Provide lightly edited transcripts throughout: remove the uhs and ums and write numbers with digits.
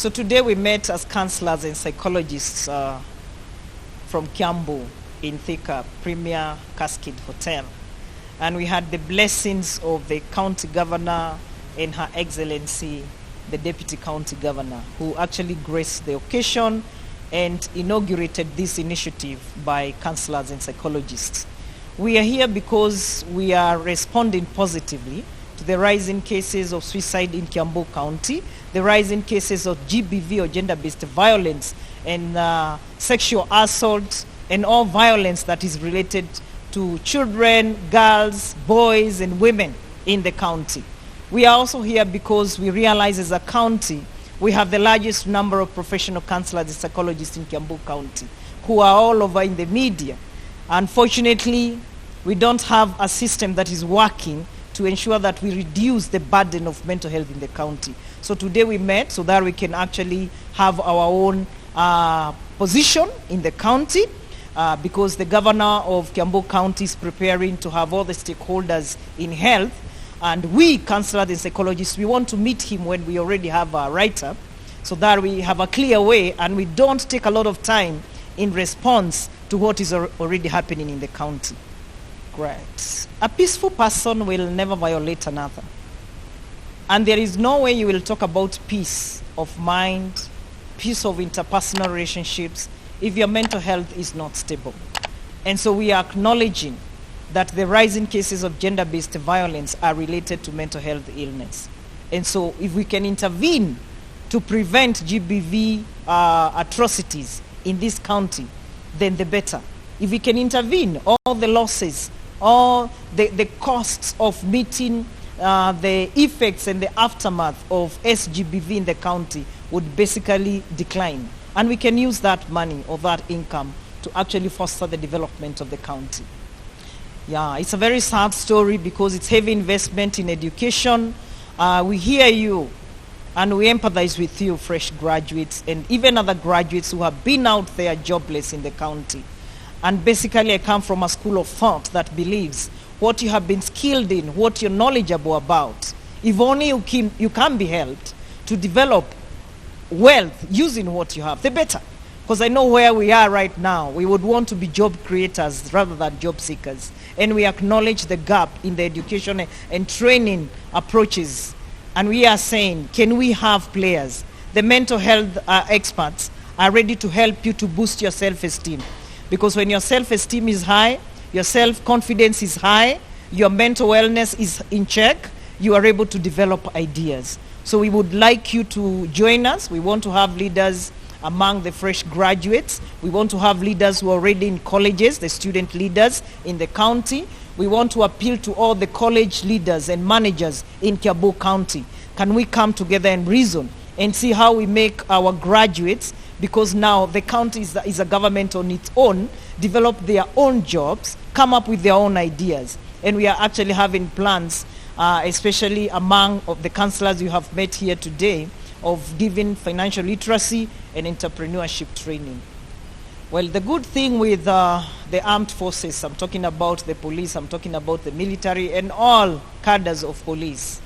So today we met as counselors and psychologists from Kiambu in Thika, Premier Cascade Hotel. And we had the blessings of the county governor and Her Excellency, the Deputy County Governor, who actually graced the occasion and inaugurated this initiative by counselors and psychologists. We are here because we are responding positively to the rising cases of suicide in Kiambu County, the rising cases of GBV or gender-based violence and sexual assault and all violence that is related to children, girls, boys and women in the county. We are also here because we realize as a county we have the largest number of professional counselors and psychologists in Kiambu County who are all over in the media. Unfortunately, we don't have a system that is working to ensure that we reduce the burden of mental health in the county. So today we met so that we can actually have our own position in the county because the governor of Kiambu County is preparing to have all the stakeholders in health. And we, counselors and psychologists, we want to meet him when we already have a write-up so that we have a clear way and we don't take a lot of time in response to what is already happening in the county. Great. A peaceful person will never violate another. And there is no way you will talk about peace of mind, peace of interpersonal relationships, if your mental health is not stable. And so we are acknowledging that the rising cases of gender-based violence are related to mental health illness. And so if we can intervene to prevent GBV atrocities in this county, then the better. If we can intervene, all the losses, all the costs of meeting the effects and the aftermath of SGBV in the county would basically decline. And we can use that money or that income to actually foster the development of the county. Yeah, it's a very sad story because it's heavy investment in education. We hear you and we empathize with you, fresh graduates, and even other graduates who have been out there jobless in the county. And basically I come from a school of thought that believes what you have been skilled in, what you're knowledgeable about, if only you can be helped to develop wealth using what you have, the better. Because I know where we are right now, we would want to be job creators rather than job seekers. And we acknowledge the gap in the education and training approaches. And we are saying, can we have players? The mental health experts are ready to help you to boost your self-esteem. Because when your self-esteem is high, your self-confidence is high, your mental wellness is in check, you are able to develop ideas. So we would like you to join us. We want to have leaders among the fresh graduates. We want to have leaders who are already in colleges, the student leaders in the county. We want to appeal to all the college leaders and managers in Kiambu County. Can we come together and reason and see how we make our graduates, because now the county is a government on its own, develop their own jobs, come up with their own ideas. And we are actually having plans, especially among the councillors you have met here today, of giving financial literacy and entrepreneurship training. Well, the good thing with the armed forces, I'm talking about the police, I'm talking about the military and all cadres of police,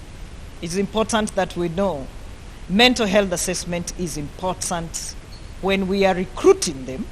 it's important that we know mental health assessment is important when we are recruiting them,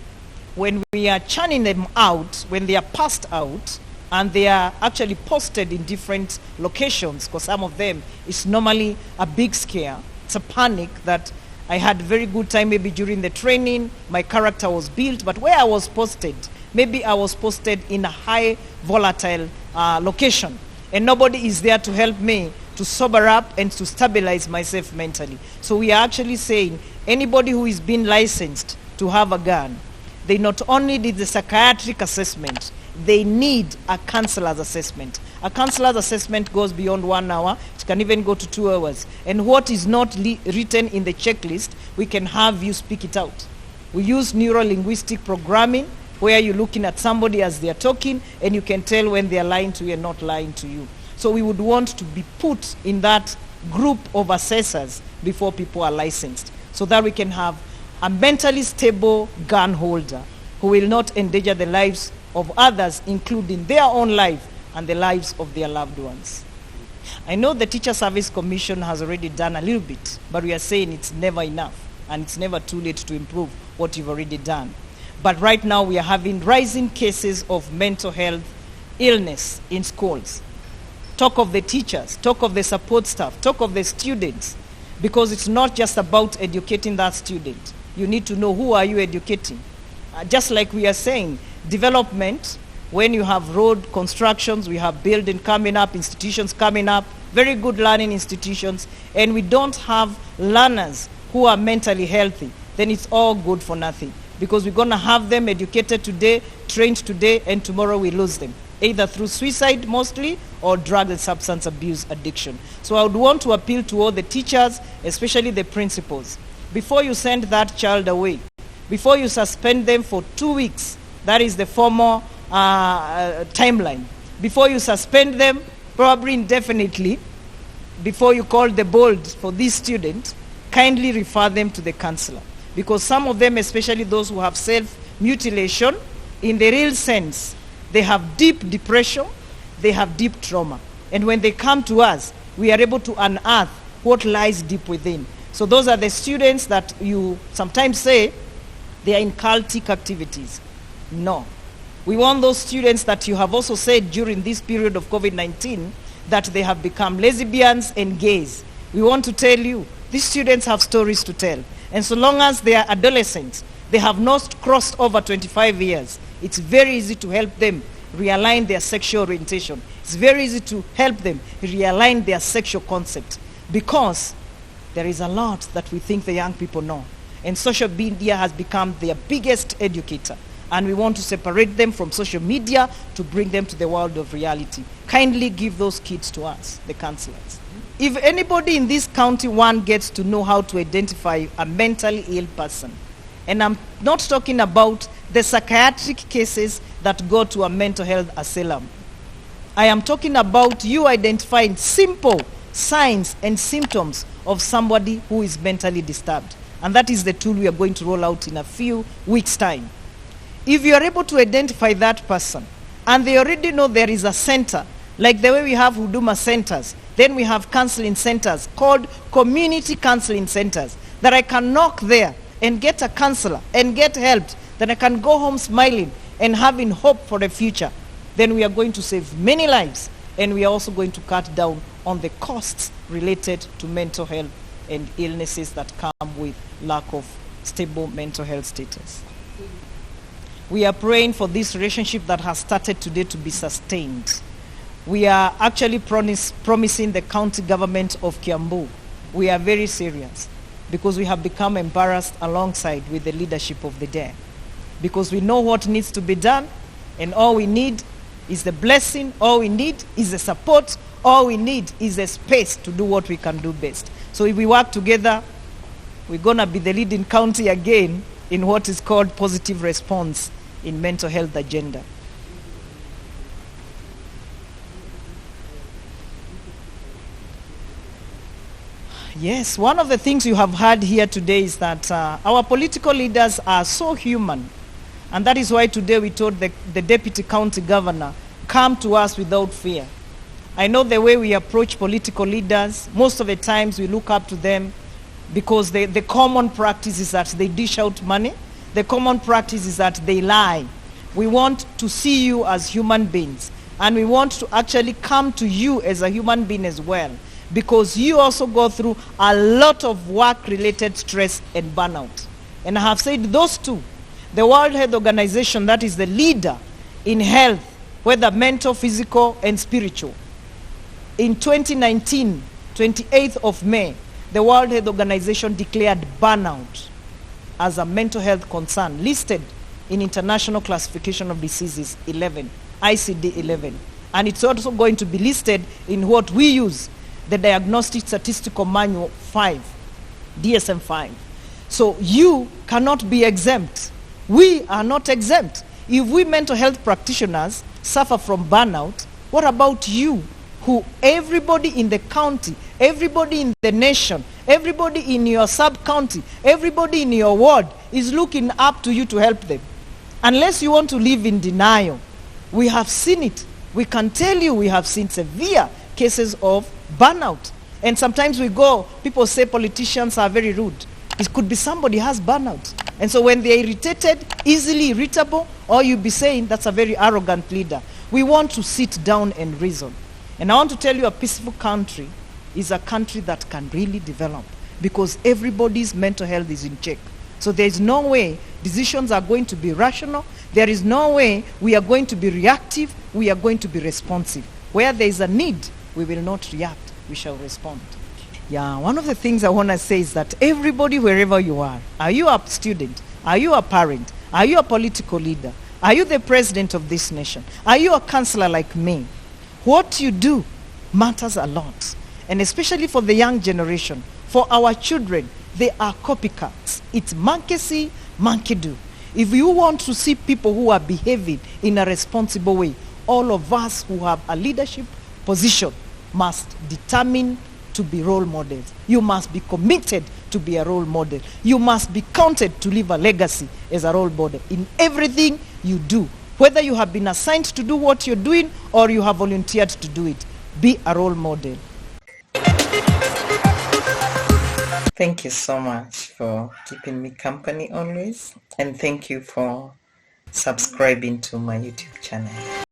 when we are churning them out, when they are passed out, and they are actually posted in different locations, because some of them is normally a big scare. It's a panic that I had a very good time maybe during the training, my character was built, but where I was posted, maybe I was posted in a high volatile location, and nobody is there to help me to sober up and to stabilize myself mentally. So we are actually saying anybody who is being licensed to have a gun, they not only need the psychiatric assessment, they need a counselor's assessment. A counselor's assessment goes beyond 1 hour. It can even go to 2 hours. And what is not written in the checklist, we can have you speak it out. We use neuro-linguistic programming, where you're looking at somebody as they're talking, and you can tell when they're lying to you and not lying to you. So we would want to be put in that group of assessors before people are licensed, so that we can have a mentally stable gun holder who will not endanger the lives of others, including their own life and the lives of their loved ones. I know the Teacher Service Commission has already done a little bit, but we are saying it's never enough. and it's never too late to improve what you've already done. But right now we are having rising cases of mental health illness in schools. Talk of the teachers, talk of the support staff, talk of the students, because it's not just about educating that student. You need to know who are you educating. Just like we are saying, development, when you have road constructions, we have building coming up, institutions coming up, very good learning institutions, and we don't have learners who are mentally healthy, then it's all good for nothing. Because we're going to have them educated today, trained today, and tomorrow we lose them, either through suicide mostly or drug and substance abuse addiction. So I would want to appeal to all the teachers, especially the principals. Before you send that child away, before you suspend them for 2 weeks, that is the formal timeline. Before you suspend them, probably indefinitely, before you call the bold for this student, kindly refer them to the counselor. Because some of them, especially those who have self-mutilation, in the real sense, they have deep depression, they have deep trauma. And when they come to us, we are able to unearth what lies deep within. So those are the students that you sometimes say they are in cultic activities. No. We want those students that you have also said during this period of COVID-19 that they have become lesbians and gays. We want to tell you, these students have stories to tell. And so long as they are adolescents, they have not crossed over 25 years, it's very easy to help them realign their sexual orientation. It's very easy to help them realign their sexual concept, because there is a lot that we think the young people know. And social media has become their biggest educator. And we want to separate them from social media to bring them to the world of reality. Kindly give those kids to us, the counselors. If anybody in this county gets to know how to identify a mentally ill person, and I'm not talking about the psychiatric cases that go to a mental health asylum. I am talking about you identifying simple signs and symptoms of somebody who is mentally disturbed. And that is the tool we are going to roll out in a few weeks' time. If you are able to identify that person, and they already know there is a center, like the way we have Huduma centers, then we have counseling centers called community counseling centers, that I can knock there and get a counselor and get helped, then I can go home smiling and having hope for the future. Then we are going to save many lives, and we are also going to cut down on the costs related to mental health and illnesses that come with lack of stable mental health status. We are praying for this relationship that has started today to be sustained. We are actually promising the county government of Kiambu. We are very serious, because we have become embarrassed alongside with the leadership of the day. Because we know what needs to be done, and all we need is the blessing, all we need is the support, all we need is a space to do what we can do best. So if we work together, we're going to be the leading county again in what is called positive response in mental health agenda. Yes, one of the things you have heard here today is that our political leaders are so human. And that is why today we told the deputy county governor, come to us without fear. I know the way we approach political leaders, most of the times we look up to them because the common practice is that they dish out money. The common practice is that they lie. We want to see you as human beings. And we want to actually come to you as a human being as well, because you also go through a lot of work-related stress and burnout. And I have said those two. The World Health Organization, that is the leader in health, whether mental, physical, and spiritual. In 2019, 28th of May, the World Health Organization declared burnout as a mental health concern, listed in International Classification of Diseases 11, ICD 11. And it's also going to be listed in what we use, the Diagnostic Statistical Manual 5, DSM 5. So you cannot be exempt. We are not exempt. If we mental health practitioners suffer from burnout, what about you, who everybody in the county, everybody in the nation, everybody in your sub-county, everybody in your ward is looking up to you to help them? Unless you want to live in denial. We have seen it. We can tell you we have seen severe cases of burnout. And sometimes we go, people say politicians are very rude. It could be somebody has burnout. And so when they're irritated, easily irritable, or you'll be saying that's a very arrogant leader. We want to sit down and reason. And I want to tell you, a peaceful country is a country that can really develop because everybody's mental health is in check. So there is no way decisions are going to be rational. There is no way we are going to be reactive. We are going to be responsive. Where there is a need, we will not react. We shall respond. Yeah, one of the things I want to say is that everybody, wherever you are you a student? Are you a parent? Are you a political leader? Are you the president of this nation? Are you a counselor like me? What you do matters a lot. And especially for the young generation, for our children, they are copycats. It's monkey see, monkey do. If you want to see people who are behaving in a responsible way, all of us who have a leadership position must determine to be role models. You must be committed to be a role model. You must be counted to leave a legacy as a role model in everything you do. Whether you have been assigned to do what you're doing or you have volunteered to do it, be a role model. Thank you so much for keeping me company always, and thank you for subscribing to my YouTube channel.